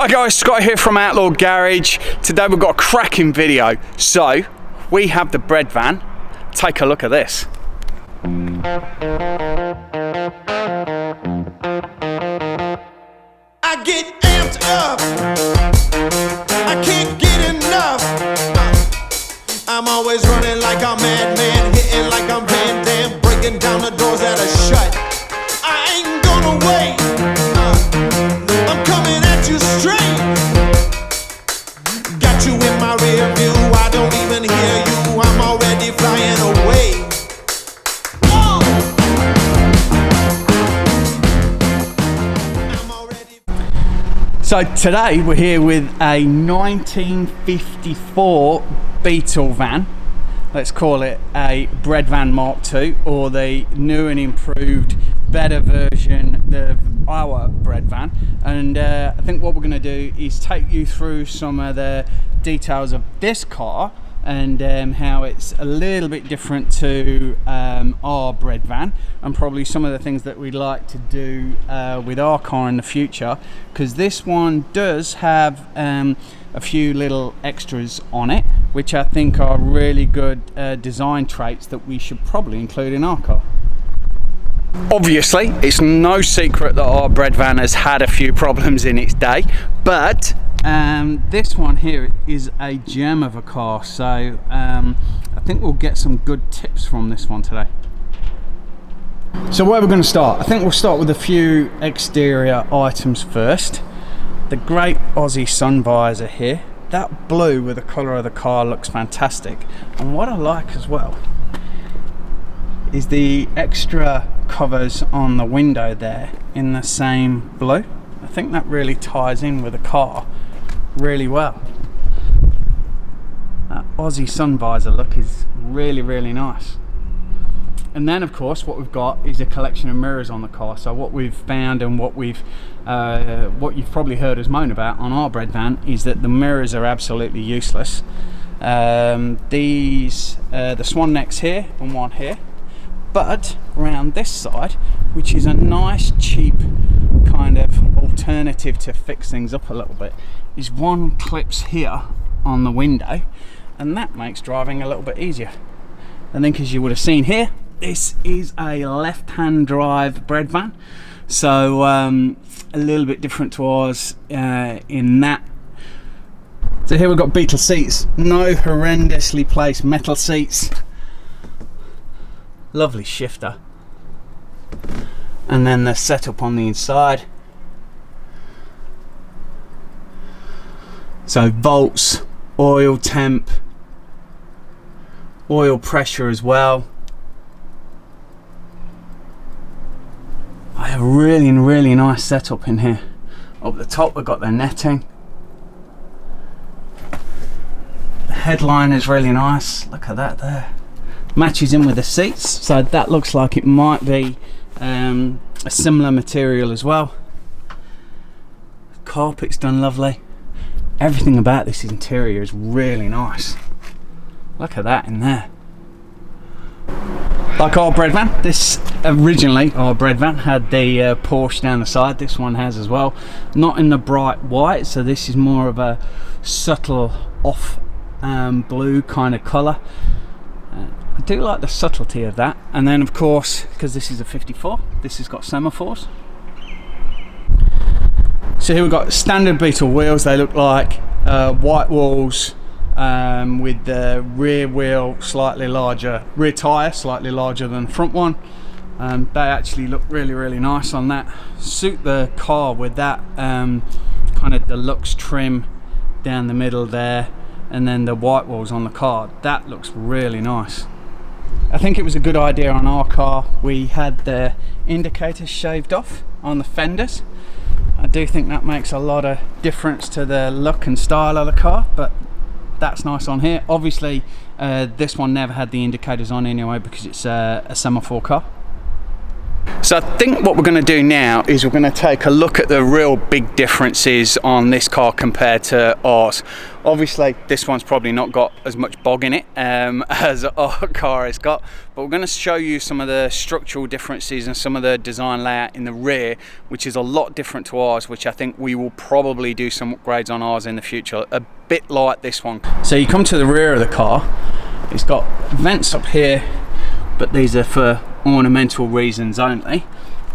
Hi guys, Scott here from Outlaw Garage. Today we've got a cracking video. So, we have the Breadvan. Take a look at this. I get amped up, I can't get enough. I'm always running like a madman, hitting like I'm Van Damme, breaking down the doors that are shut. I ain't gonna wait, I'm coming at you straight. Got you in my rear view, I don't even hear you, I'm already flying away. So today we're here with a 1954 Beetle van. Let's call it a Breadvan Mark II, or the new and improved, better version of our Breadvan. And I think what we're going to do is take you through some of the details of this car and how it's a little bit different to our Breadvan, and probably some of the things that we'd like to do with our car in the future, because this one does have a few little extras on it which I think are really good design traits that we should probably include in our car. Obviously it's no secret that our Breadvan has had a few problems in its day, but this one here is a gem of a car, so I think we'll get some good tips from this one today. So where we're going to start, I think we'll start with a few exterior items first. The great Aussie sun visor here, that blue with the colour of the car looks fantastic, and what I like as well is the extra covers on the window there in the same blue. I think that really ties in with the car really well. That Aussie sun visor look is really nice. And then of course what we've got is a collection of mirrors on the car. So what we've found and what you've probably heard us moan about on our Breadvan is that the mirrors are absolutely useless. The swan necks here and one here, but around this side, which is a nice cheap kind of alternative to fix things up a little bit, is one clips here on the window, and that makes driving a little bit easier. And then, as you would have seen here, this is a left-hand drive Breadvan, so a little bit different to ours in that. So here we've got Beetle seats, no horrendously placed metal seats, lovely shifter, and then the setup on the inside. So volts, oil temp, oil pressure as well. I have a really nice setup in here. Up the top we've got the netting. The headline is really nice, look at that there. Matches in with the seats, so that looks like it might be a similar material as well. Carpet's done lovely. Everything about this interior is really nice. Look at that in there. Like our Breadvan, this originally, our Breadvan had the Porsche down the side. This one has as well. Not in the bright white, so this is more of a subtle off blue kind of colour. I do like the subtlety of that. And then of course, because this is a 54, this has got semaphores. So here we've got standard Beetle wheels. They look like white walls with the rear wheel slightly larger, rear tyre slightly larger than the front one. They actually look really nice on that. Suit the car with that kind of deluxe trim down the middle there, and then the white walls on the car. That looks really nice. I think it was a good idea on our car. We had the indicators shaved off on the fenders. I do think that makes a lot of difference to the look and style of the car, but that's nice on here. Obviously this one never had the indicators on anyway because it's a semaphore car. So I think what we're going to do now is we're going to take a look at the real big differences on this car compared to ours. Obviously this one's probably not got as much bog in it as our car has got, but we're going to show you some of the structural differences and some of the design layout in the rear, which is a lot different to ours, which I think we will probably do some upgrades on ours in the future, a bit like this one. So you come to the rear of the car, it's got vents up here, but these are for ornamental reasons only,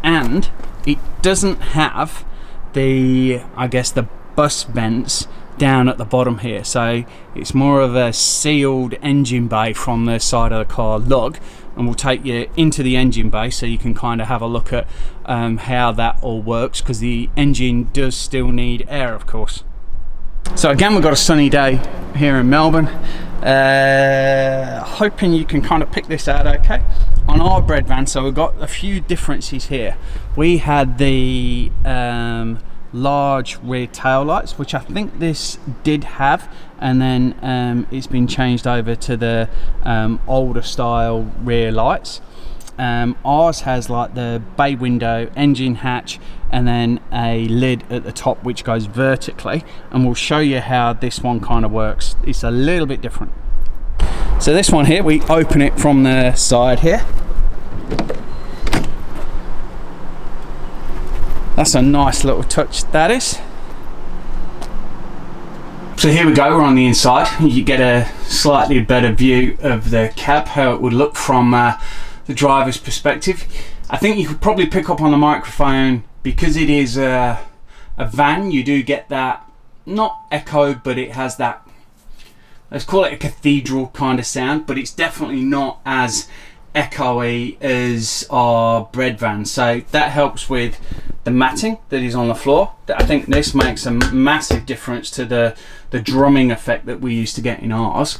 and it doesn't have the, I guess, the bus vents down at the bottom here, so it's more of a sealed engine bay from the side of the car lug, and we'll take you into the engine bay so you can kind of have a look at how that all works, because the engine does still need air, of course. So again, we've got a sunny day here in Melbourne. Hoping you can kind of pick this out okay. On our Breadvan, so we've got a few differences here. We had the large rear tail lights, which I think this did have, and then it's been changed over to the older style rear lights. Ours has like the bay window, engine hatch, and then a lid at the top which goes vertically, and we'll show you how this one kind of works. It's a little bit different. So this one here, we open it from the side here. That's a nice little touch, that is. So here we go, we're on the inside. You get a slightly better view of the cab, how it would look from the driver's perspective. I think you could probably pick up on the microphone, because it is a van, you do get that, not echo, but it has that, let's call it a cathedral kind of sound, but it's definitely not as echoey as our Breadvan. So that helps with the matting that is on the floor. I think this makes a massive difference to the drumming effect that we used to get in ours.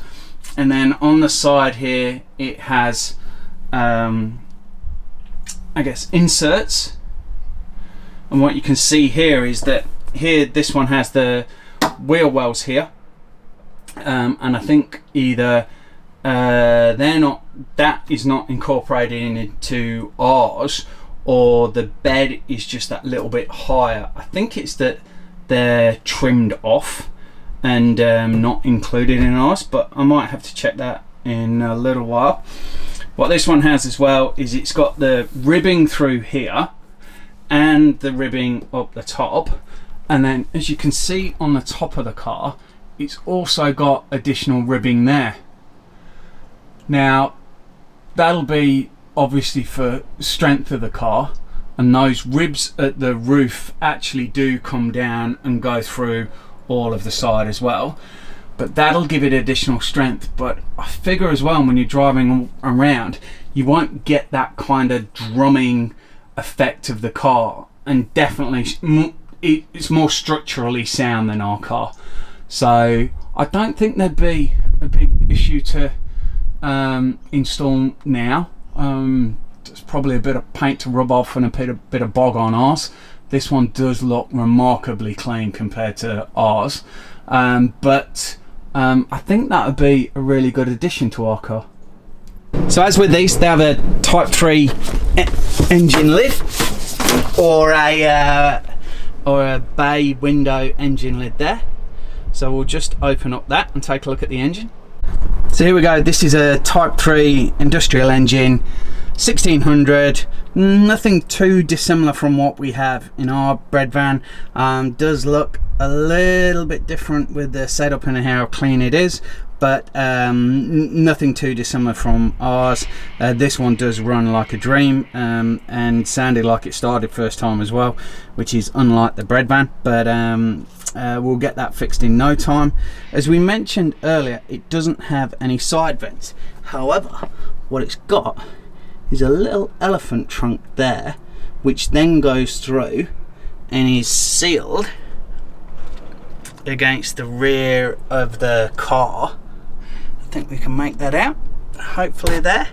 And then on the side here, it has I guess inserts, and what you can see here is that here this one has the wheel wells here, and I think either they're not, that is not incorporated into ours, or the bed is just that little bit higher. I think it's that they're trimmed off and not included in ours, but I might have to check that in a little while. What this one has as well is it's got the ribbing through here and the ribbing up the top, and then as you can see on the top of the car, it's also got additional ribbing there. Now that'll be obviously for strength of the car, and those ribs at the roof actually do come down and go through all of the side as well, but that'll give it additional strength. But I figure as well, when you're driving around, you won't get that kind of drumming effect of the car, and definitely it's more structurally sound than our car, so I don't think there'd be a big issue to install now. There's probably a bit of paint to rub off and a bit of bog on ours. This one does look remarkably clean compared to ours, but I think that would be a really good addition to our car. So as with these, they have a Type 3 engine lid, or a bay window engine lid there. So we'll just open up that and take a look at the engine. So here we go, this is a Type 3 industrial engine, 1600, nothing too dissimilar from what we have in our Breadvan. Does look a little bit different with the setup and how clean it is, but nothing too dissimilar from ours. This one does run like a dream, and sounded like it started first time as well, which is unlike the Breadvan, but we'll get that fixed in no time. As we mentioned earlier, it doesn't have any side vents. However, what it's got is a little elephant trunk there, which then goes through and is sealed against the rear of the car. I think we can make that out, hopefully there.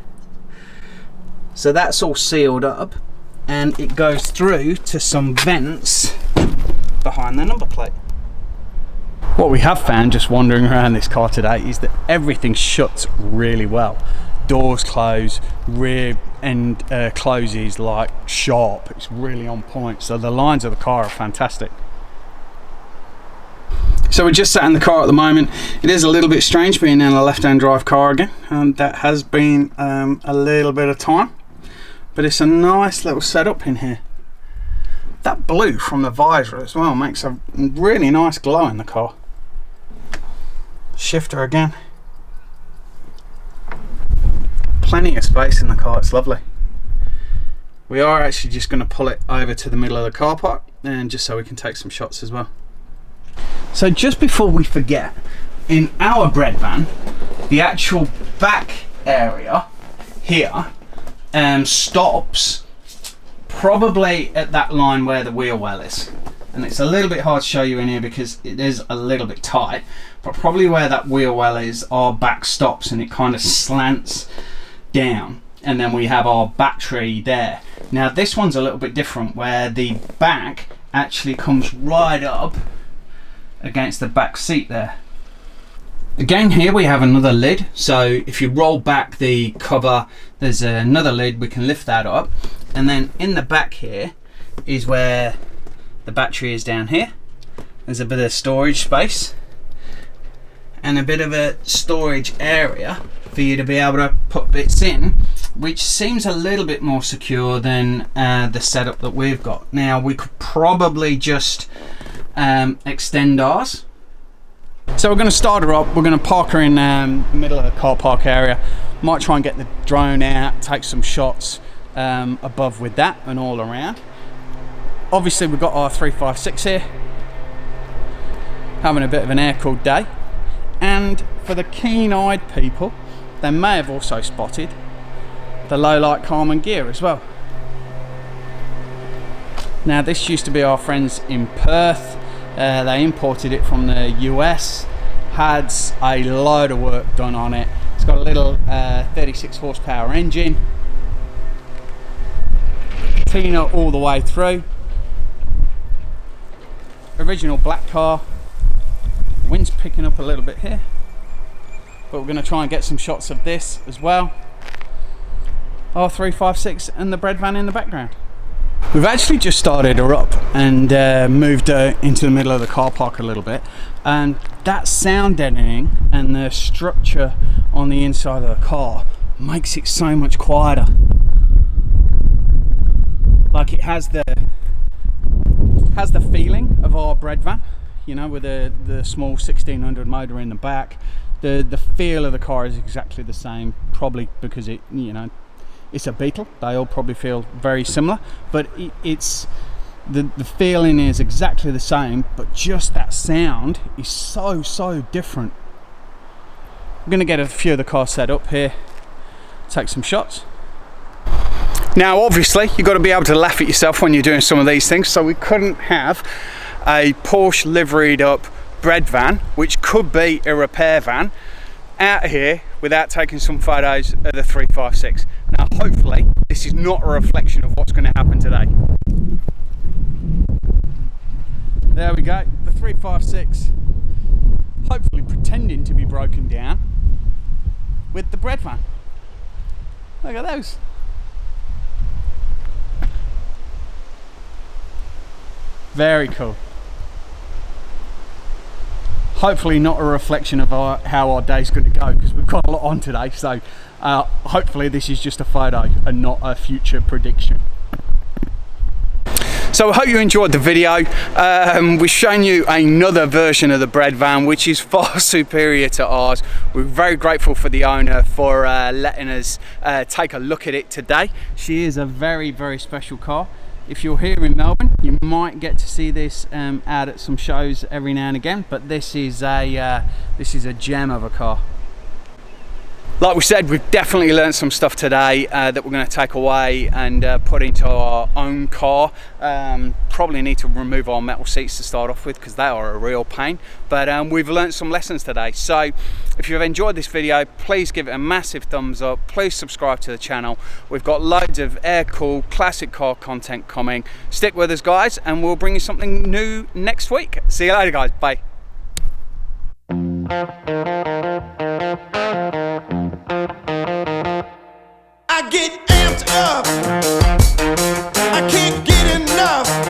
So that's all sealed up, and it goes through to some vents behind the number plate. What we have found just wandering around this car today is that everything shuts really well. doors close, rear end closes like sharp. It's really on point. So the lines of the car are fantastic. So we're just sat in the car at the moment. It is a little bit strange being in a left-hand drive car again, and that has been a little bit of time, but it's a nice little setup in here. That blue from the visor as well makes a really nice glow in the car. Shifter again. Plenty of space in the car, it's lovely. We are actually just going to pull it over to the middle of the car park, and just so we can take some shots as well. So just before we forget, in our Breadvan, the actual back area here stops probably at that line where the wheel well is. And it's a little bit hard to show you in here because it is a little bit tight, but probably where that wheel well is, our back stops and it kind of slants down. And then we have our battery there. Now this one's a little bit different, where the back actually comes right up against the back seat there. Again, here we have another lid, so if you roll back the cover, there's another lid. We can lift that up, and then in the back here is where the battery is down here. There's a bit of storage space and a bit of a storage area for you to be able to put bits in, which seems a little bit more secure than the setup that we've got. Now we could probably just extend ours. So we're going to start her up. We're going to park her in the middle of the car park area. Might try and get the drone out, take some shots above with that and all around. Obviously we've got our 356 here, having a bit of an air-cooled day. And for the keen-eyed people, they may have also spotted the lowlight Karmann Ghia as well. Now this used to be our friends in Perth. They imported it from the US, had a load of work done on it. It's got a little 36 horsepower engine, Tina all the way through. Original black car. Wind's picking up a little bit here, but we're going to try and get some shots of this as well. Our 356 and the Breadvan in the background. We've actually just started her up and moved her into the middle of the car park a little bit, and that sound deadening and the structure on the inside of the car makes it so much quieter. Like it has the feeling of our Breadvan, you know, with the small 1600 motor in the back. The feel of the car is exactly the same, probably because it, you know, it's a Beetle. They all probably feel very similar, but it's the feeling is exactly the same, but just that sound is so different. I'm gonna get a few of the cars set up here, take some shots. Now obviously you've got to be able to laugh at yourself when you're doing some of these things, so we couldn't have a Porsche liveried up Breadvan, which could be a repair van, out here without taking some photos of the 356. Now hopefully this is not a reflection of what's going to happen today. There we go, the 356 hopefully pretending to be broken down with the Breadvan. Look at those. Very cool. Hopefully not a reflection of how our day's going to go, because we've got a lot on today, so hopefully this is just a photo and not a future prediction. So I hope you enjoyed the video. We've shown you another version of the Breadvan, which is far superior to ours. We're very grateful for the owner for letting us take a look at it today. She is a very special car. If you're here in Melbourne, you might get to see this out at some shows every now and again, but this is a gem of a car. Like we said, we've definitely learned some stuff today that we're going to take away and put into our own car. Probably need to remove our metal seats to start off with, because they are a real pain, but we've learned some lessons today. So if you've enjoyed this video, please give it a massive thumbs up. Please subscribe to the channel. We've got loads of air-cooled classic car content coming. Stick with us, guys, and we'll bring you something new next week. See you later, guys. Bye. up.